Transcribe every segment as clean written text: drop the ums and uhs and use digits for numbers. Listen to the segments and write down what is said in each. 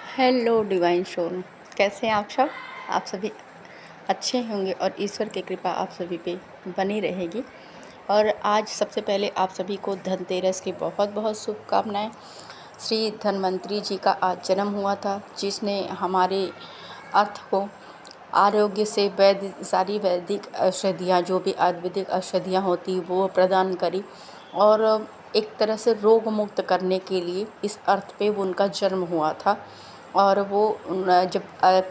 Hello divine soul, कैसे हैं आप सब। आप सभी अच्छे होंगे और ईश्वर की कृपा आप सभी पे बनी रहेगी। और आज सबसे पहले आप सभी को धनतेरस की बहुत बहुत शुभकामनाएं। श्री धन्वंतरी जी का आज जन्म हुआ था, जिसने हमारे अर्थ को आरोग्य से सारी वैदिक औषधियाँ, जो भी आयुर्वेदिक औषधियाँ होती वो प्रदान करी और एक तरह से रोग मुक्त करने के लिए इस अर्थ पे वो उनका जन्म हुआ था। और वो जब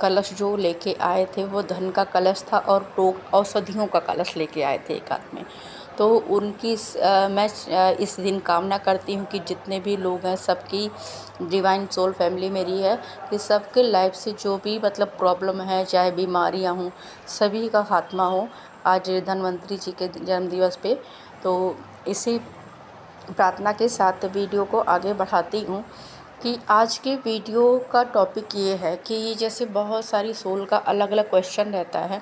कलश जो लेके आए थे वो धन का कलश था और रोग औषधियों का कलश लेके आए थे एक हाथ में। तो उनकी मैं इस दिन कामना करती हूँ कि जितने भी लोग हैं सबकी डिवाइन सोल फैमिली मेरी है कि सबके लाइफ से जो भी मतलब प्रॉब्लम है, चाहे बीमारियाँ हों, सभी का खात्मा हो आज धन्वंतरी जी के जन्म दिवस पे। तो इसी प्रार्थना के साथ वीडियो को आगे बढ़ाती हूँ कि आज के वीडियो का टॉपिक ये है कि जैसे बहुत सारी सोल का अलग अलग क्वेश्चन रहता है,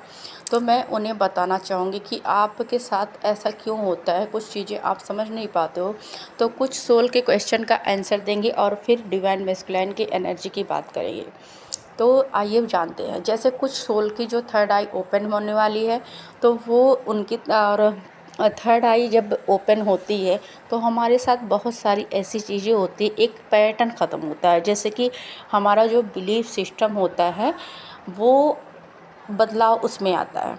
तो मैं उन्हें बताना चाहूँगी कि आपके साथ ऐसा क्यों होता है। कुछ चीज़ें आप समझ नहीं पाते हो, तो कुछ सोल के क्वेश्चन का आंसर देंगे और फिर डिवाइन मैस्कुलाइन की एनर्जी की बात करेंगे। तो आइए जानते हैं। जैसे कुछ सोल की जो थर्ड आई ओपन होने वाली है, तो वो उनकी और थर्ड आई जब ओपन होती है तो हमारे साथ बहुत सारी ऐसी चीज़ें होती हैं, एक पैटर्न ख़त्म होता है। जैसे कि हमारा जो बिलीफ सिस्टम होता है वो बदलाव उसमें आता है।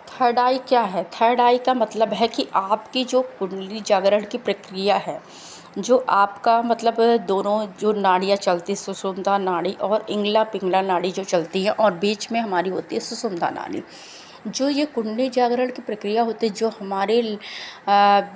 थर्ड आई क्या है? थर्ड आई का मतलब है कि आपकी जो कुंडली जागरण की प्रक्रिया है, जो आपका मतलब दोनों जो नाड़ियाँ चलती, सुषुम्ना नाड़ी और इंगला पिंगला नाड़ी जो चलती है और बीच में हमारी होती है सुषुम्ना नाड़ी। जो ये कुंडली जागरण की प्रक्रिया होती है, जो हमारे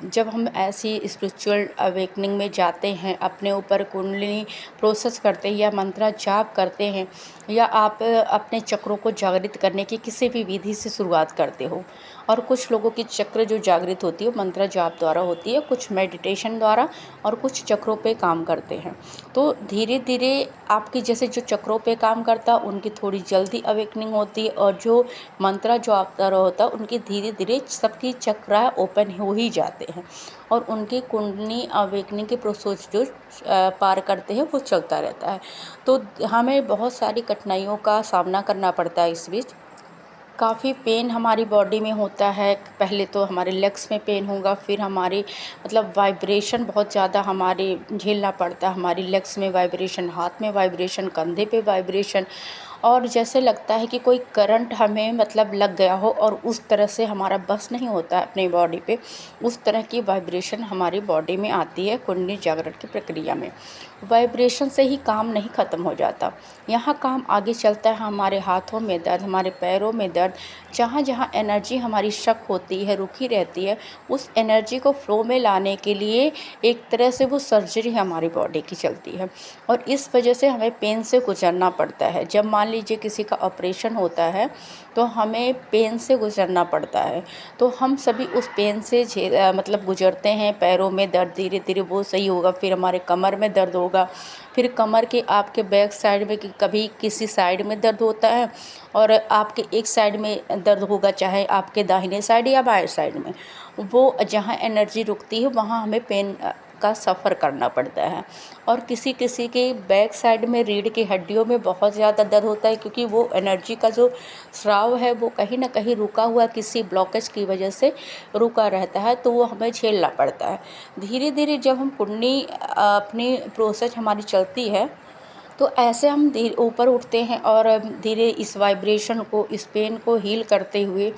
जब हम ऐसी स्पिरिचुअल अवेकनिंग में जाते हैं, अपने ऊपर कुंडली प्रोसेस करते हैं या मंत्रा जाप करते हैं, या आप अपने चक्रों को जागृत करने की किसी भी विधि से शुरुआत करते हो। और कुछ लोगों की चक्र जो जागृत होती है मंत्र जाप द्वारा होती है, कुछ मेडिटेशन द्वारा और कुछ चक्रों पे काम करते हैं। तो धीरे धीरे आपकी जैसे जो चक्रों पे काम करता उनकी थोड़ी जल्दी अवेकनिंग होती है, और जो मंत्र जो आप द्वारा होता है उनकी धीरे धीरे सबकी चक्रा ओपन हो ही जाते हैं और उनकी कुंडली अवेकनिंग के प्रोसेस जो पार करते हैं वो चलता रहता है। तो हमें बहुत सारी कठिनाइयों का सामना करना पड़ता है। इस बीच काफ़ी पेन हमारी बॉडी में होता है। पहले तो हमारे लेग्स में पेन होगा, फिर हमारे मतलब वाइब्रेशन बहुत ज़्यादा हमारे झेलना पड़ता है। हमारी लेग्स में वाइब्रेशन, हाथ में वाइब्रेशन, कंधे पे वाइब्रेशन, और जैसे लगता है कि कोई करंट हमें मतलब लग गया हो और उस तरह से हमारा बस नहीं होता है अपनी बॉडी पे, उस तरह की वाइब्रेशन हमारी बॉडी में आती है। कुंडली जागरण की प्रक्रिया में वाइब्रेशन से ही काम नहीं ख़त्म हो जाता, यहाँ काम आगे चलता है। हमारे हाथों में दर्द, हमारे पैरों में दर्द, जहाँ जहाँ एनर्जी हमारी शक होती है, रुकी रहती है, उस एनर्जी को फ्लो में लाने के लिए एक तरह से वो सर्जरी हमारी बॉडी की चलती है। और इस वजह से हमें पेन से गुजरना पड़ता है। जब मान लीजिए किसी का ऑपरेशन होता है तो हमें पेन से गुजरना पड़ता है, तो हम सभी उस पेन से मतलब गुजरते हैं। पैरों में दर्द धीरे धीरे वो सही होगा, फिर हमारे कमर में दर्द होगा, फिर कमर के आपके बैक साइड में कभी किसी साइड में दर्द होता है और आपके एक साइड में दर्द होगा, चाहे आपके दाहिने साइड या बाएं साइड में। वो जहाँ एनर्जी रुकती है वहाँ हमें पेन का सफ़र करना पड़ता है। और किसी किसी के बैक साइड में रीढ़ की हड्डियों में बहुत ज़्यादा दर्द होता है, क्योंकि वो एनर्जी का जो स्राव है वो कहीं ना कहीं रुका हुआ किसी ब्लॉकेज की वजह से रुका रहता है, तो वो हमें झेलना पड़ता है। धीरे धीरे जब हम कुंडली अपनी प्रोसेस हमारी चलती है तो ऐसे हम धीरे ऊपर उठते हैं और धीरे इस वाइब्रेशन को, इस पेन को हील करते हुए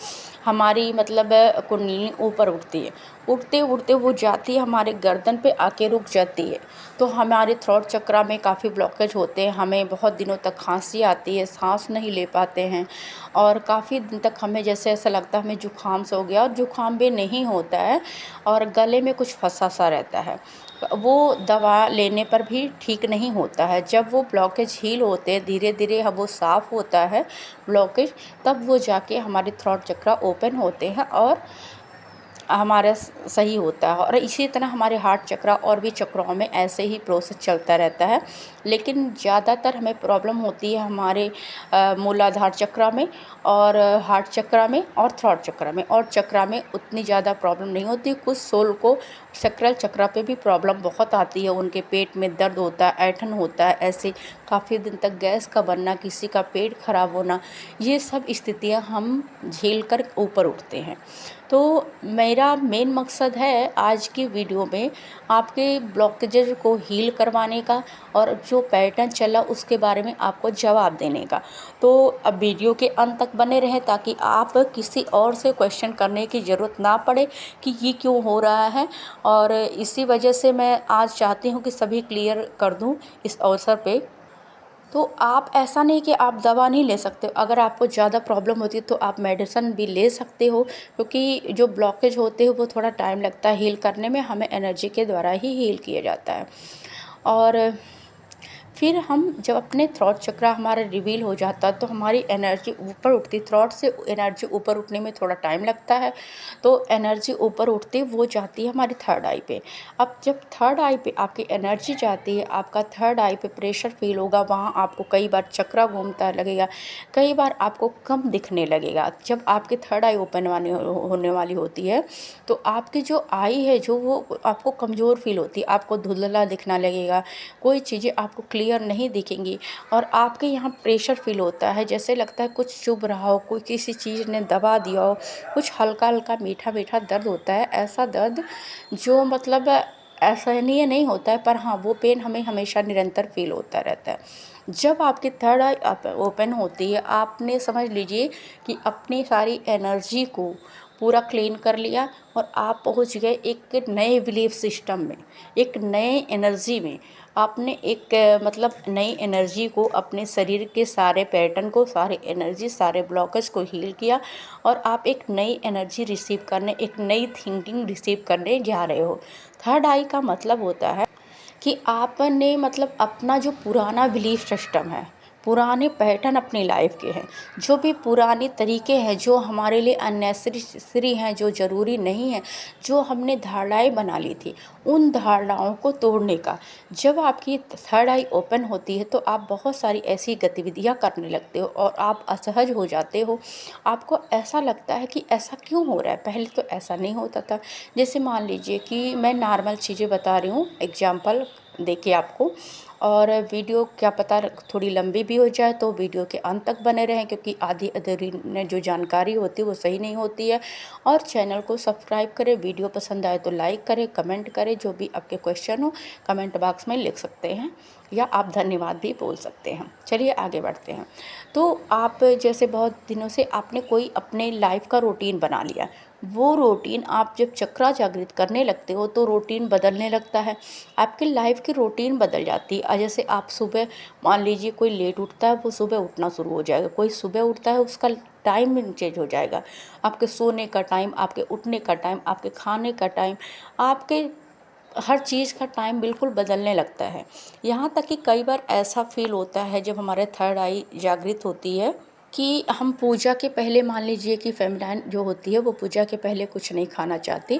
हमारी मतलब कुंडली ऊपर उठती है। उठते उठते वो जाती है हमारे गर्दन पे आके रुक जाती है। तो हमारे थ्रोट चक्रा में काफ़ी ब्लॉकेज होते हैं, हमें बहुत दिनों तक खांसी आती है, सांस नहीं ले पाते हैं और काफ़ी दिन तक हमें जैसे ऐसा लगता है हमें जुकाम से हो गया, और जुकाम भी नहीं होता है और गले में कुछ फंसा सा रहता है। वो दवा लेने पर भी ठीक नहीं होता है। जब वो ब्लॉकेज हील होते हैं, धीरे धीरे वो साफ़ होता है ब्लॉकेज, तब वो जाके हमारे थ्रोट चक्रा ओपन होते हैं और हमारा सही होता है। और इसी तरह हमारे हार्ट चक्रा और भी चक्रों में ऐसे ही प्रोसेस चलता रहता है। लेकिन ज़्यादातर हमें प्रॉब्लम होती है हमारे मूलाधार चक्रा में और हार्ट चक्रा में और थ्रोट चक्रा में। और चक्रा में उतनी ज़्यादा प्रॉब्लम नहीं होती। कुछ सोल को सैक्रल चक्रा पे भी प्रॉब्लम बहुत आती है, उनके पेट में दर्द होता है, ऐंठन होता है, ऐसे काफ़ी दिन तक गैस का बनना, किसी का पेट खराब होना, ये सब स्थितियाँ हम झेल कर ऊपर उठते हैं। तो मेरा मेन मकसद है आज की वीडियो में आपके ब्लॉकेजेज को हील करवाने का और जो पैटर्न चला उसके बारे में आपको जवाब देने का। तो अब वीडियो के अंत तक बने रहें ताकि आप किसी और से क्वेश्चन करने की ज़रूरत ना पड़े कि ये क्यों हो रहा है। और इसी वजह से मैं आज चाहती हूँ कि सभी क्लियर कर दूँ इस अवसर पे। तो आप ऐसा नहीं कि आप दवा नहीं ले सकते हो, अगर आपको ज़्यादा प्रॉब्लम होती है तो आप मेडिसिन भी ले सकते हो, क्योंकि जो ब्लॉकेज होते हैं वो थोड़ा टाइम लगता है हील करने में, हमें एनर्जी के द्वारा ही हील किया जाता है। और फिर हम जब अपने थ्रॉट चक्रा हमारा रिवील हो जाता है तो हमारी एनर्जी ऊपर उठती। थ्रॉट से एनर्जी ऊपर उठने में थोड़ा टाइम लगता है, तो एनर्जी ऊपर उठती वो जाती है हमारी थर्ड आई पे। अब जब थर्ड आई पे आपकी एनर्जी जाती है, आपका थर्ड आई पे प्रेशर फील होगा, वहाँ आपको कई बार चक्रा घूमता लगेगा, कई बार आपको कम दिखने लगेगा। जब आपकी थर्ड आई ओपन होने वाली होती है तो आपकी जो आई है जो वो आपको कमज़ोर फील होती है, आपको धुंधला दिखना लगेगा, कोई चीज़ें आपको क्लियर नहीं दिखेंगी और आपके यहाँ प्रेशर फील होता है, जैसे लगता है कुछ चुभ रहा हो, कोई किसी चीज़ ने दबा दिया हो, कुछ हल्का हल्का मीठा मीठा दर्द होता है। ऐसा दर्द जो मतलब असहनीय नहीं होता है, पर हाँ वो पेन हमें हमेशा निरंतर फील होता रहता है। जब आपकी थर्ड आई ओपन होती है, आपने समझ लीजिए कि अपनी सारी एनर्जी को पूरा क्लीन कर लिया और आप पहुंच गए एक नए बिलीफ सिस्टम में, एक नए एनर्जी में। आपने एक मतलब नई एनर्जी को, अपने शरीर के सारे पैटर्न को, सारे एनर्जी, सारे ब्लॉकेज को हील किया और आप एक नई एनर्जी रिसीव करने, एक नई थिंकिंग रिसीव करने जा रहे हो। थर्ड आई का मतलब होता है कि आपने मतलब अपना जो पुराना बिलीफ सिस्टम है, पुराने पैटर्न अपनी लाइफ के हैं, जो भी पुराने तरीके हैं जो हमारे लिए अननेसेसरी हैं, जो ज़रूरी नहीं है, जो हमने धारणाएं बना ली थी, उन धारणाओं को तोड़ने का। जब आपकी थर्ड आई ओपन होती है तो आप बहुत सारी ऐसी गतिविधियां करने लगते हो और आप असहज हो जाते हो। आपको ऐसा लगता है कि ऐसा क्यों हो रहा है, पहले तो ऐसा नहीं होता था। जैसे मान लीजिए कि मैं नॉर्मल चीज़ें बता रही हूँ, एग्जाम्पल देखिए आपको। और वीडियो क्या पता थोड़ी लंबी भी हो जाए, तो वीडियो के अंत तक बने रहें, क्योंकि आधी अधूरी में जो जानकारी होती है वो सही नहीं होती है। और चैनल को सब्सक्राइब करें, वीडियो पसंद आए तो लाइक करें, कमेंट करें, जो भी आपके क्वेश्चन हो कमेंट बॉक्स में लिख सकते हैं या आप धन्यवाद भी बोल सकते हैं। चलिए आगे बढ़ते हैं। तो आप जैसे बहुत दिनों से आपने कोई अपने लाइफ का रूटीन बना लिया, वो रूटीन आप जब चक्रा जागृत करने लगते हो तो रूटीन बदलने लगता है, आपकी लाइफ की रूटीन बदल जाती है। जैसे आप सुबह, मान लीजिए कोई लेट उठता है, वो सुबह उठना शुरू हो जाएगा, कोई सुबह उठता है उसका टाइम चेंज हो जाएगा, आपके सोने का टाइम, आपके उठने का टाइम, आपके खाने का टाइम, आपके हर चीज़ का टाइम बिल्कुल बदलने लगता है। यहाँ तक कि कई बार ऐसा फील होता है जब हमारे थर्ड आई जागृत होती है कि हम पूजा के पहले, मान लीजिए कि फेमिनाइन जो होती है वो पूजा के पहले कुछ नहीं खाना चाहती,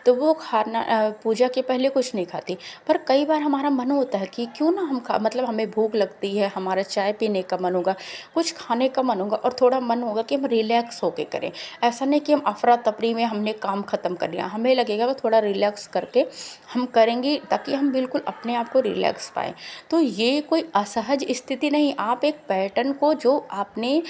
तो वो खाना पूजा के पहले कुछ नहीं खाती। पर कई बार हमारा मन होता है कि क्यों ना हम मतलब हमें भूख लगती है, हमारा चाय पीने का मन होगा, कुछ खाने का मन होगा और थोड़ा मन होगा कि हम रिलैक्स होके करें। ऐसा नहीं कि हम अफरा तफरी में हमने काम ख़त्म कर लिया, हमें लगेगा कि थोड़ा रिलैक्स करके हम करेंगे ताकि हम बिल्कुल अपने आप को रिलैक्स पाएँ। तो ये कोई असहज स्थिति नहीं, आप एक पैटर्न को, जो आपने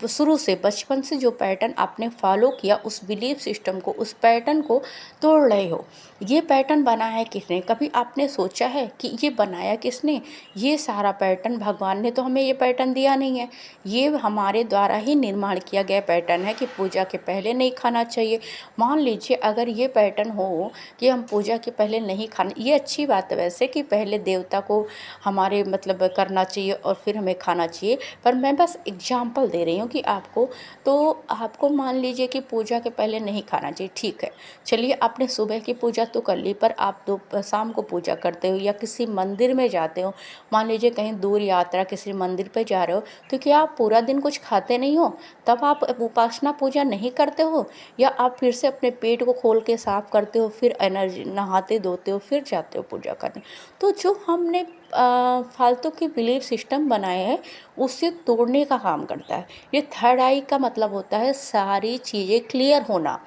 शुरू से बचपन से जो पैटर्न आपने फॉलो किया, उस बिलीफ सिस्टम को, उस पैटर्न को तोड़ रहे हो। ये पैटर्न बनाया किसने? कभी आपने सोचा है कि ये बनाया किसने? ये सारा पैटर्न भगवान ने तो हमें ये पैटर्न दिया नहीं है, ये हमारे द्वारा ही निर्माण किया गया पैटर्न है कि पूजा के पहले नहीं खाना चाहिए। मान लीजिए अगर ये पैटर्न हो कि हम पूजा के पहले नहीं खाना, ये अच्छी बात है वैसे कि पहले देवता को हमारे मतलब करना चाहिए और फिर हमें खाना चाहिए, पर मैं बस एग्जाम्पल एग्ज़ाम्पल दे रही हूँ कि आपको, तो आपको मान लीजिए कि पूजा के पहले नहीं खाना चाहिए, ठीक है। चलिए आपने सुबह की पूजा तो कर ली, पर आप शाम को पूजा करते हो या किसी मंदिर में जाते हो, मान लीजिए कहीं दूर यात्रा किसी मंदिर पे जा रहे हो, तो क्या आप पूरा दिन कुछ खाते नहीं हो? तब आप उपासना पूजा नहीं करते हो? या आप फिर से अपने पेट को खोल के साफ करते हो, फिर एनर्जी नहाते धोते हो, फिर जाते हो पूजा करने? तो जो हमने फालतू के बिलीफ सिस्टम बनाए हैं, उसे तोड़ने का काम करता है। ये थर्ड आई का मतलब होता है सारी चीज़ें क्लियर होना।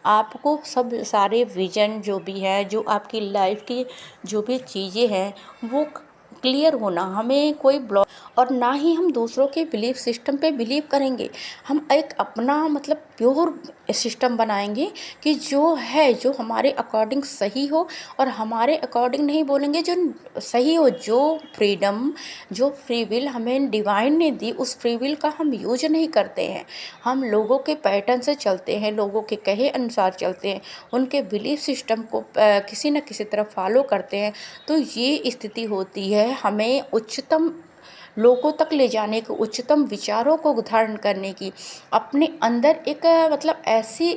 आपको सब सारे विजन जो भी है, जो आपकी लाइफ की जो भी चीज़ें हैं, वो क्लियर होना। हमें कोई ब्लॉक, और ना ही हम दूसरों के बिलीफ सिस्टम पे बिलीव करेंगे। हम एक अपना मतलब प्योर सिस्टम बनाएंगे कि जो है, जो हमारे अकॉर्डिंग सही हो, और हमारे अकॉर्डिंग नहीं बोलेंगे, जो सही हो, जो फ्रीडम, जो फ्री विल हमें डिवाइन ने दी, उस फ्री विल का हम यूज नहीं करते हैं। हम लोगों के पैटर्न से चलते हैं, लोगों के कहे अनुसार चलते हैं, उनके बिलीफ सिस्टम को किसी न किसी तरह फॉलो करते हैं। तो ये स्थिति होती है हमें उच्चतम लोगों तक ले जाने की, उच्चतम विचारों को धारण करने की, अपने अंदर एक मतलब ऐसी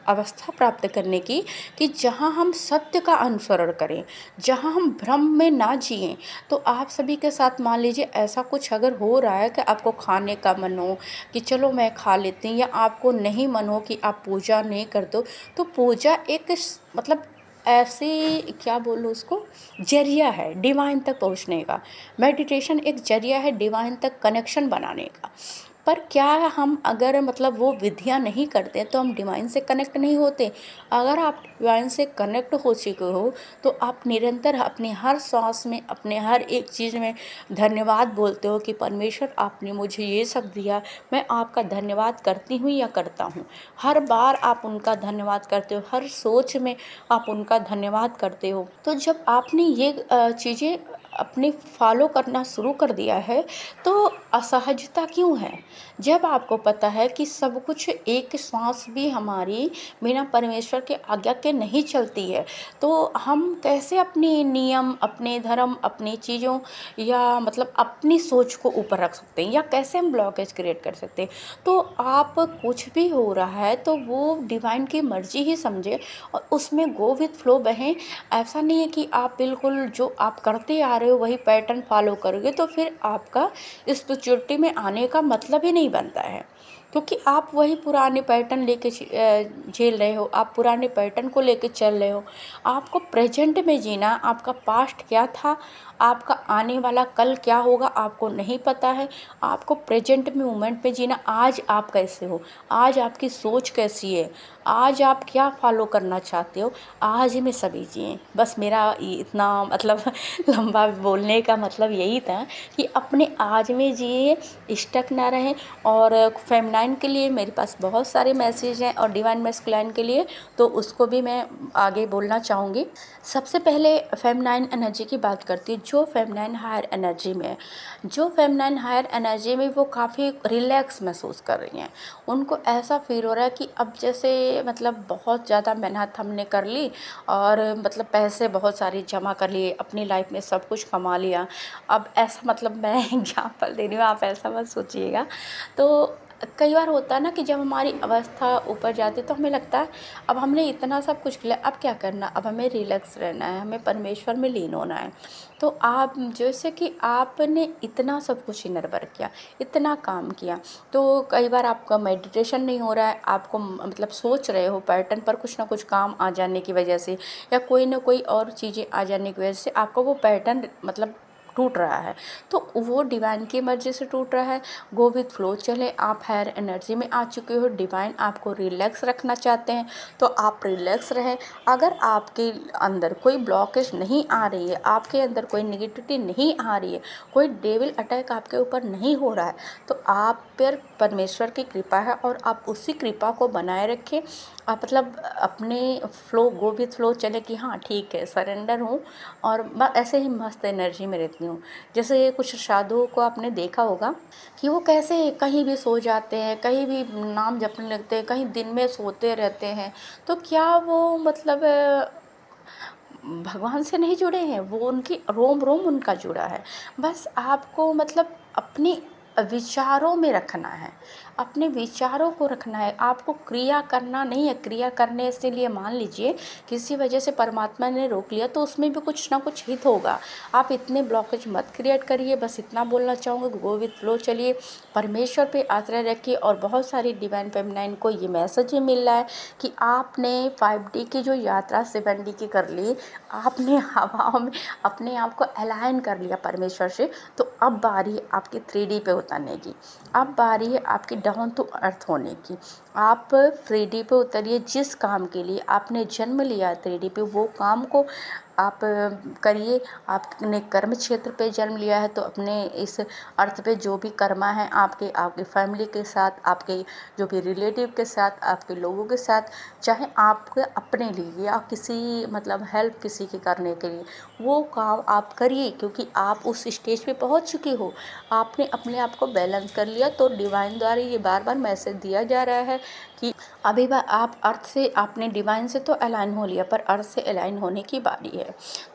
अवस्था प्राप्त करने की कि जहाँ हम सत्य का अनुसरण करें, जहाँ हम भ्रम में ना जिएं। तो आप सभी के साथ मान लीजिए ऐसा कुछ अगर हो रहा है कि आपको खाने का मन हो कि चलो मैं खा लेती हूँ, या आपको नहीं मन हो कि आप पूजा नहीं करते हो, तो पूजा एक मतलब ऐसी, क्या बोलूँ उसको, जरिया है डिवाइन तक पहुँचने का। मेडिटेशन एक जरिया है डिवाइन तक कनेक्शन बनाने का। पर क्या हम अगर मतलब वो विधियां नहीं करते तो हम डिवाइन से कनेक्ट नहीं होते। अगर आप डिवाइन से कनेक्ट हो चुके हो, तो आप निरंतर अपनी हर सांस में, अपने हर एक चीज़ में धन्यवाद बोलते हो कि परमेश्वर आपने मुझे ये सब दिया, मैं आपका धन्यवाद करती हूँ या करता हूँ। हर बार आप उनका धन्यवाद करते हो, हर सोच में आप उनका धन्यवाद करते हो। तो जब आपने ये चीज़ें अपने फॉलो करना शुरू कर दिया है, तो असहजता क्यों है? जब आपको पता है कि सब कुछ, एक सांस भी हमारी बिना परमेश्वर के आज्ञा के नहीं चलती है, तो हम कैसे अपने नियम, अपने धर्म, अपनी चीज़ों या मतलब अपनी सोच को ऊपर रख सकते हैं, या कैसे हम ब्लॉकेज क्रिएट कर सकते हैं? तो आप कुछ भी हो रहा है तो वो डिवाइन की मर्जी ही समझे और उसमें गो विथ फ्लो बहें। ऐसा नहीं है कि आप बिल्कुल जो आप करते आ रहे हो वही पैटर्न फॉलो करोगे, तो फिर आपका स्पिरिचुअलिटी में आने का मतलब ही नहीं बनता है, क्योंकि आप वही पुराने पैटर्न लेके झेल रहे हो, आप पुराने पैटर्न को लेके चल रहे हो। आपको प्रेजेंट में जीना, आपका पास्ट क्या था, आपका आने वाला कल क्या होगा आपको नहीं पता है। आपको प्रेजेंट में मोमेंट में जीना, आज आप कैसे हो, आज आपकी सोच कैसी है, आज आप क्या फॉलो करना चाहते हो, आज में सभी जिए। बस मेरा इतना मतलब लंबा बोलने का मतलब यही था कि अपने आज में जिए, स्टक ना रहें। और फेमिनाइन के लिए मेरे पास बहुत सारे मैसेज हैं, और डिवाइन मैस्कुलाइन के लिए तो उसको भी मैं आगे बोलना चाहूँगी। सबसे पहले फेमिनाइन एनर्जी की बात करती हूँ। जो फेमिनाइन हायर एनर्जी में है, जो फेमिनाइन हायर एनर्जी में वो काफ़ी रिलैक्स महसूस कर रही हैं। उनको ऐसा फील हो रहा है कि अब जैसे मतलब बहुत ज़्यादा मेहनत हमने कर ली, और मतलब पैसे बहुत सारे जमा कर लिए, अपनी लाइफ में सब कुछ कमा लिया। अब ऐसा मतलब मैं एग्जांपल दे रही हूँ, आप ऐसा मत सोचिएगा। तो कई बार होता है ना कि जब हमारी अवस्था ऊपर जाती है तो हमें लगता है अब हमने इतना सब कुछ किया, अब क्या करना, अब हमें रिलैक्स रहना है, हमें परमेश्वर में लीन होना है। तो आप जैसे कि आपने इतना सब कुछ निर्भर किया, इतना काम किया, तो कई बार आपका मेडिटेशन नहीं हो रहा है, आपको मतलब सोच रहे हो पैटर्न पर, कुछ ना कुछ काम आ जाने की वजह से या कोई ना कोई और चीज़ें आ जाने की वजह से आपका वो पैटर्न मतलब टूट रहा है। तो वो डिवाइन की मर्जी से टूट रहा है। गो विथ फ्लो चले, आप हायर एनर्जी में आ चुके हो, डिवाइन आपको रिलैक्स रखना चाहते हैं, तो आप रिलैक्स रहें। अगर आपके अंदर कोई ब्लॉकेज नहीं आ रही है, आपके अंदर कोई नेगेटिविटी नहीं आ रही है, कोई डेविल अटैक आपके ऊपर नहीं हो रहा है, तो आप पर परमेश्वर की कृपा है, और आप उसी कृपा को बनाए रखें। आप मतलब अपने फ्लो, गो विथ फ्लो चले कि हाँ ठीक है, सरेंडर हूँ, और मैं ऐसे ही मस्त एनर्जी में रहती हूँ। जैसे कुछ साधुओं को आपने देखा होगा कि वो कैसे कहीं भी सो जाते हैं, कहीं भी नाम जपने लगते हैं, कहीं दिन में सोते रहते हैं। तो क्या वो मतलब भगवान से नहीं जुड़े हैं? वो उनकी रोम रोम उनका जुड़ा है। बस आपको मतलब अपनी विचारों में रखना है, अपने विचारों को रखना है, आपको क्रिया करना नहीं है। क्रिया करने से लिए मान लीजिए किसी वजह से परमात्मा ने रोक लिया तो उसमें भी कुछ ना कुछ हित होगा। आप इतने ब्लॉकेज मत क्रिएट करिए, बस इतना बोलना चाहूँगी। गो विथ फ्लो चलिए, परमेश्वर पे आश्रय रखिए। और बहुत सारी डिवाइन फेमिनाइन को ये मैसेज भी मिल रहा है कि आपने 5D की जो यात्रा 7D की कर ली, आपने हवाओं में अपने आप को अलाइन कर लिया परमेश्वर से, तो अब बारी है आपकी 3D पे उतरने की। अब बारी है आपकी डाउन टू अर्थ होने की। आप 3D पे उतरिए। जिस काम के लिए आपने जन्म लिया 3D पे, वो काम को आप करिए। आपने कर्म क्षेत्र पे जन्म लिया है तो अपने इस अर्थ पे जो भी कर्मा है आपके आपकी फैमिली के साथ, आपके जो भी रिलेटिव के साथ, आपके लोगों के साथ, चाहे आपके अपने लिए या किसी मतलब हेल्प किसी की करने के लिए, वो काम आप करिए। क्योंकि आप उस स्टेज पे पहुंच चुके हो, आपने अपने आप को बैलेंस कर लिया। तो डिवाइन द्वारा ये बार बार मैसेज दिया जा रहा है कि अभी आप अर्थ से, आपने डिवाइन से तो अलाइन हो लिया, पर अर्थ से अलाइन होने की बारी है।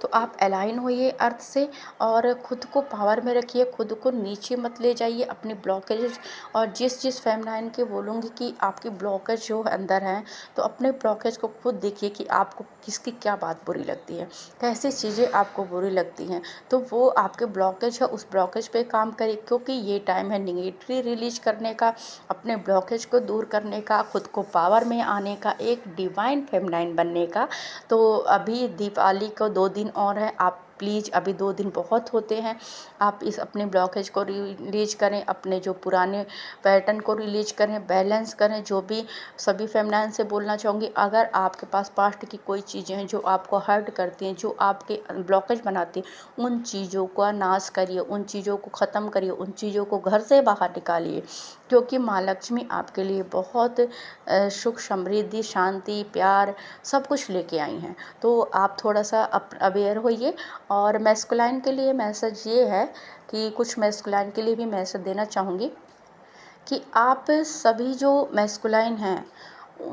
तो आप अलाइन होइए अर्थ से और खुद को पावर में रखिए, खुद को नीचे मत ले जाइए अपनी ब्लॉकेज। और जिस जिस फेमिनाइन के बोलूँगी कि आपकी ब्लॉकेज जो अंदर है, तो अपने ब्लॉकेज को खुद देखिए कि आपको किसकी क्या बात बुरी लगती है, कैसी चीज़ें आपको बुरी लगती हैं। तो वो आपके ब्लॉकेज है, उस ब्लॉकेज पे काम करिए। क्योंकि ये टाइम है निगेटिविटी रिलीज करने का, अपने ब्लॉकेज को दूर करने का, खुद को पावर में आने का, एक डिवाइन फेमिनाइन बनने का। तो अभी दीपावली को 2 दिन और है। आप प्लीज़, अभी 2 दिन बहुत होते हैं, आप इस अपने ब्लॉकेज को रिलीज करें, अपने जो पुराने पैटर्न को रिलीज करें, बैलेंस करें। जो भी सभी फेमिनाइन से बोलना चाहूँगी, अगर आपके पास पास्ट की कोई चीज़ें हैं जो आपको हर्ट करती हैं, जो आपके ब्लॉकेज बनाती हैं, उन चीज़ों का नाश करिए, उन चीज़ों को ख़त्म करिए, उन चीज़ों को घर से बाहर निकालिए। क्योंकि माँ लक्ष्मी आपके लिए बहुत सुख, समृद्धि, शांति, प्यार सब कुछ लेके आई हैं। तो आप थोड़ा सा अवेयर होइए। और मैस्कुलाइन के लिए मैसेज ये है कि कुछ मैस्कुलाइन के लिए भी मैसेज देना चाहूँगी कि आप सभी जो मैस्कुलाइन हैं,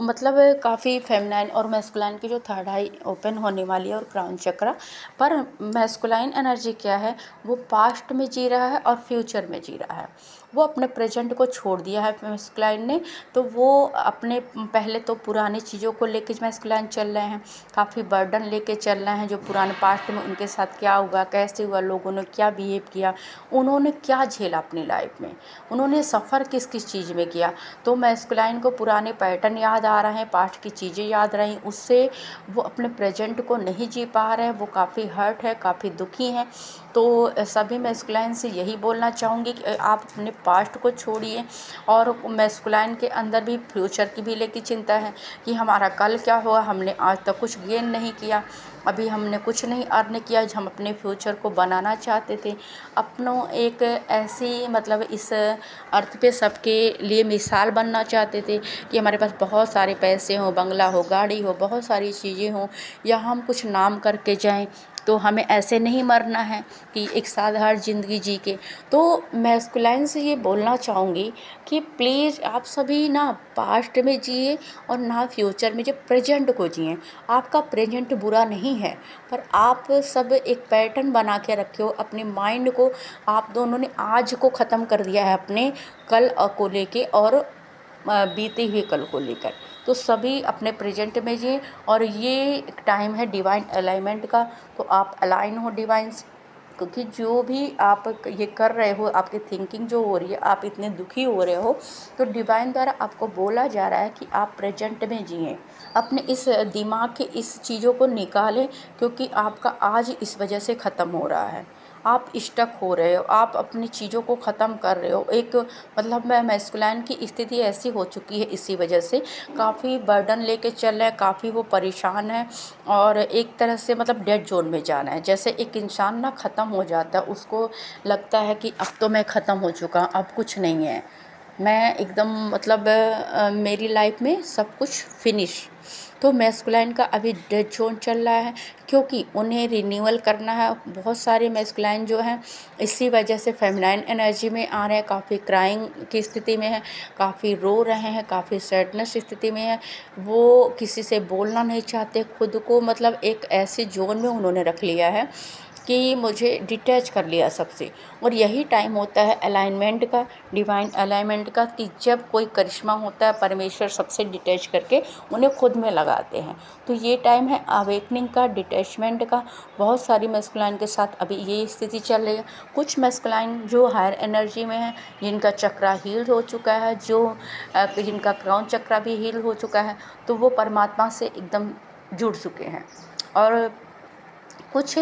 मतलब काफ़ी फेमिनाइन और मैस्कुलाइन की जो थर्ड आई ओपन होने वाली है और क्राउन चक्रा, पर मैस्कुलाइन एनर्जी क्या है, वो पास्ट में जी रहा है और फ्यूचर में जी रहा है। वो अपने प्रेजेंट को छोड़ दिया है मैस्कुलाइन ने। तो वो अपने पहले तो पुरानी चीज़ों को लेके मैस्कुलाइन चल रहे हैं, काफ़ी बर्डन लेके चल रहे हैं। जो पुराने पास्ट में उनके साथ क्या हुआ, कैसे हुआ, लोगों ने क्या बिहेव किया, उन्होंने क्या झेला अपनी लाइफ में, उन्होंने सफ़र किस किस चीज़ में किया। तो मैस्कुलाइन को पुराने पैटर्न याद आ रहे हैं, पास्ट की चीज़ें याद रही, उससे वो अपने प्रेजेंट को नहीं जी पा रहे हैं। वो काफ़ी हर्ट है, काफ़ी दुखी हैं। तो सभी मैस्कुलाइन से यही बोलना चाहूँगी कि आप अपने पास्ट को छोड़िए। और मैस्कुलाइन के अंदर भी फ्यूचर की भी लेके चिंता है कि हमारा कल क्या हुआ, हमने आज तक कुछ गेन नहीं किया, अभी हमने कुछ नहीं अर्न किया, हम अपने फ्यूचर को बनाना चाहते थे। अपनों एक ऐसी मतलब इस अर्थ पे सबके लिए मिसाल बनना चाहते थे कि हमारे पास बहुत सारे पैसे हों, बंगला हो, गाड़ी हो, बहुत सारी चीज़ें हों, या हम कुछ नाम करके जाएं। तो हमें ऐसे नहीं मरना है कि एक साधारण ज़िंदगी जी के। तो मैस्कुलाइन से ये बोलना चाहूँगी कि प्लीज़ आप सभी ना पास्ट में जिए और ना फ्यूचर में, जो प्रेजेंट को जिए। आपका प्रेजेंट बुरा नहीं है, पर आप सब एक पैटर्न बना के रखे हो अपने माइंड को। आप दोनों ने आज को ख़त्म कर दिया है अपने कल को लेके और बीते हुए कल को लेकर। तो सभी अपने प्रेजेंट में जिए। और ये टाइम है डिवाइन अलाइनमेंट का, तो आप अलाइन हो डिवाइन से। क्योंकि जो भी आप ये कर रहे हो, आपकी थिंकिंग जो हो रही है, आप इतने दुखी हो रहे हो, तो डिवाइन द्वारा आपको बोला जा रहा है कि आप प्रेजेंट में जिएं, अपने इस दिमाग के इस चीज़ों को निकालें। क्योंकि आपका आज इस वजह से ख़त्म हो रहा है, आप स्टक हो रहे हो, आप अपनी चीज़ों को ख़त्म कर रहे हो। एक मतलब मैस्कुलाइन की स्थिति ऐसी हो चुकी है, इसी वजह से काफ़ी बर्डन लेके चल रहे हैं, काफ़ी वो परेशान है। और एक तरह से मतलब डेड जोन में जाना है। जैसे एक इंसान ना ख़त्म हो जाता है, उसको लगता है कि अब तो मैं ख़त्म हो चुका, अब कुछ नहीं है, मैं एकदम मतलब मेरी लाइफ में सब कुछ फिनिश। तो मैस्कुलाइन का अभी डेड जोन चल रहा है, क्योंकि उन्हें रिन्यूअल करना है। बहुत सारे मैस्कुलाइन जो हैं इसी वजह से फेमिनाइन एनर्जी में आ रहे हैं, काफ़ी क्राइंग की स्थिति में है, काफ़ी रो रहे हैं, काफ़ी सैडनेस स्थिति में है। वो किसी से बोलना नहीं चाहते, खुद को मतलब एक ऐसे जोन में उन्होंने रख लिया है कि मुझे डिटैच कर लिया सबसे। और यही टाइम होता है अलाइनमेंट का, डिवाइन अलाइनमेंट का, कि जब कोई करिश्मा होता है परमेश्वर सबसे डिटैच करके उन्हें खुद में लगाते हैं। तो ये टाइम है अवेकनिंग का, डिटैचमेंट का। बहुत सारी मैस्कुलाइन के साथ अभी ये स्थिति चल रही है। कुछ मैस्कुलाइन जो हायर एनर्जी में है, जिनका चक्रा हील हो चुका है, जिनका क्राउन चक्रा भी हील हो चुका है, तो वो परमात्मा से एकदम जुड़ चुके हैं। और कुछ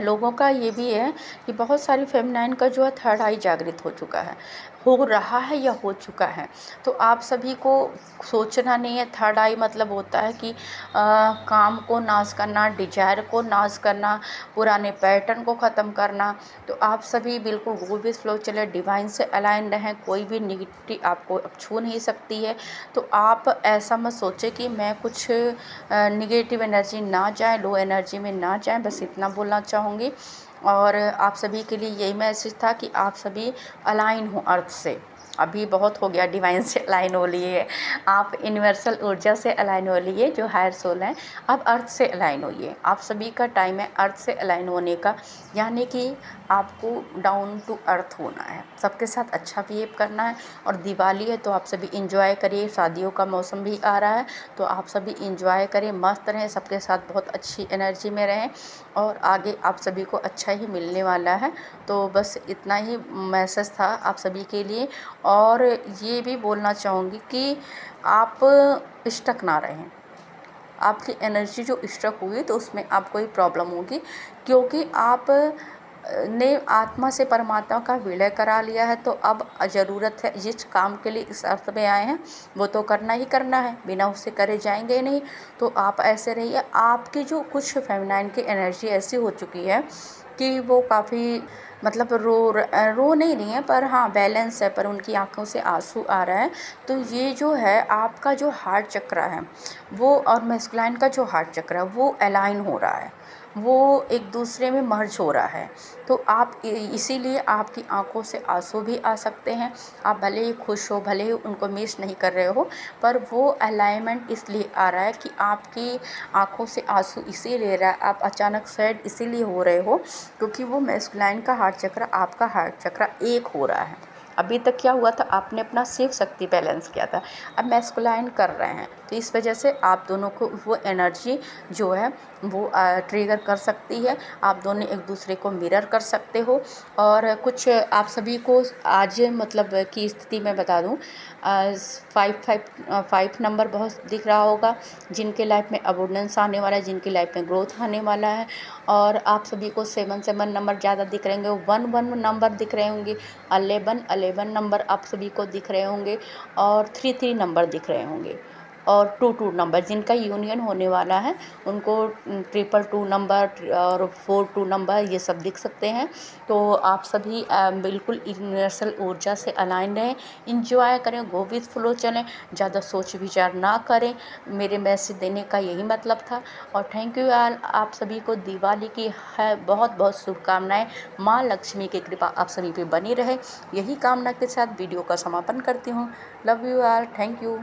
लोगों का ये भी है कि बहुत सारी फेमिनाइन का जो है थर्ड आई जागृत हो चुका है, हो रहा है या हो चुका है। तो आप सभी को सोचना नहीं है। थर्ड आई मतलब होता है कि काम को नाश करना, डिजायर को नाश करना, पुराने पैटर्न को ख़त्म करना। तो आप सभी बिल्कुल गो विद फ्लो चले, डिवाइन से अलाइन रहें। कोई भी निगेटिविटी आपको अब छू नहीं सकती है। तो आप ऐसा मत सोचें कि मैं कुछ निगेटिव एनर्जी ना जाए, लो एनर्जी में ना जाए, बस इतना बोलना चाहूँगी। और आप सभी के लिए यही मैसेज था कि आप सभी अलाइन हो अर्थ से। अभी बहुत हो गया डिवाइन से अलाइन हो लिए, आप यूनिवर्सल ऊर्जा से अलाइन हो लिए जो हायर सोल हैं। अब अर्थ से अलाइन होइए। आप सभी का टाइम है अर्थ से अलाइन होने का, यानी कि आपको डाउन टू अर्थ होना है, सबके साथ अच्छा बिहेव करना है। और दिवाली है तो आप सभी इंजॉय करिए, शादियों का मौसम भी आ रहा है तो आप सभी इंजॉय करें, मस्त रहें, सबके साथ बहुत अच्छी एनर्जी में रहें और आगे आप सभी को अच्छा ही मिलने वाला है। तो बस इतना ही मैसेज था आप सभी के लिए। और ये भी बोलना चाहूँगी कि आप स्टक ना रहें। आपकी एनर्जी जो स्टक हुई तो उसमें आपको ही प्रॉब्लम होगी, क्योंकि आप ने आत्मा से परमात्मा का विलय करा लिया है। तो अब ज़रूरत है, जिस काम के लिए इस अर्थ में आए हैं वो तो करना ही करना है, बिना उससे करे जाएंगे नहीं। तो आप ऐसे रहिए। आपकी जो कुछ फेमिनाइन की एनर्जी ऐसी हो चुकी है कि वो काफ़ी मतलब रो नहीं रही है, पर हाँ बैलेंस है, पर उनकी आंखों से आंसू आ रहा है। तो ये जो है आपका जो हार्ट चक्र है वो, और मैस्कुलाइन का जो हार्ट चक्र है वो अलाइन हो रहा है, वो एक दूसरे में मर्ज हो रहा है। तो आप इसीलिए आपकी आंखों से आंसू भी आ सकते हैं। आप भले ही खुश हो, भले ही उनको मिस नहीं कर रहे हो, पर वो अलाइनमेंट इसलिए आ रहा है कि आपकी आंखों से आंसू इसीलिए रहा है, आप अचानक सैड इसीलिए हो रहे हो क्योंकि वो मैस्कुलाइन का हार्ट चक्र, आपका हार्ट चक्र एक हो रहा है। अभी तक क्या हुआ था, आपने अपना शिव शक्ति बैलेंस किया था, अब मैस्कुलाइन कर रहे हैं, तो इस वजह से आप दोनों को वो एनर्जी जो है वो ट्रिगर कर सकती है। आप दोनों एक दूसरे को मिरर कर सकते हो। और कुछ आप सभी को आज मतलब की स्थिति मैं बता दूं, 5 नंबर बहुत दिख रहा होगा, जिनके लाइफ में अबोंडेंस आने वाला है, जिनकी लाइफ में ग्रोथ आने वाला है। और आप सभी को 7 नंबर ज़्यादा दिख रहे होंगे, 1 नंबर दिख रहे होंगे, 11 नंबर आप सभी को दिख रहे होंगे, और 3 नंबर दिख रहे होंगे, और 2 नंबर जिनका यूनियन होने वाला है उनको 2 नंबर और 4 नंबर ये सब दिख सकते हैं। तो आप सभी बिल्कुल यूनिवर्सल ऊर्जा से अलाइन रहें, इंजॉय करें, गो विद फ्लो चलें, ज़्यादा सोच विचार ना करें। मेरे मैसेज देने का यही मतलब था। और थैंक यू यार, आप सभी को दिवाली की है बहुत बहुत शुभकामनाएं। माँ लक्ष्मी की कृपा आप सभी पे बनी रहे, यही कामना के साथ वीडियो का समापन करती हूँ। लव यू यार, थैंक यू।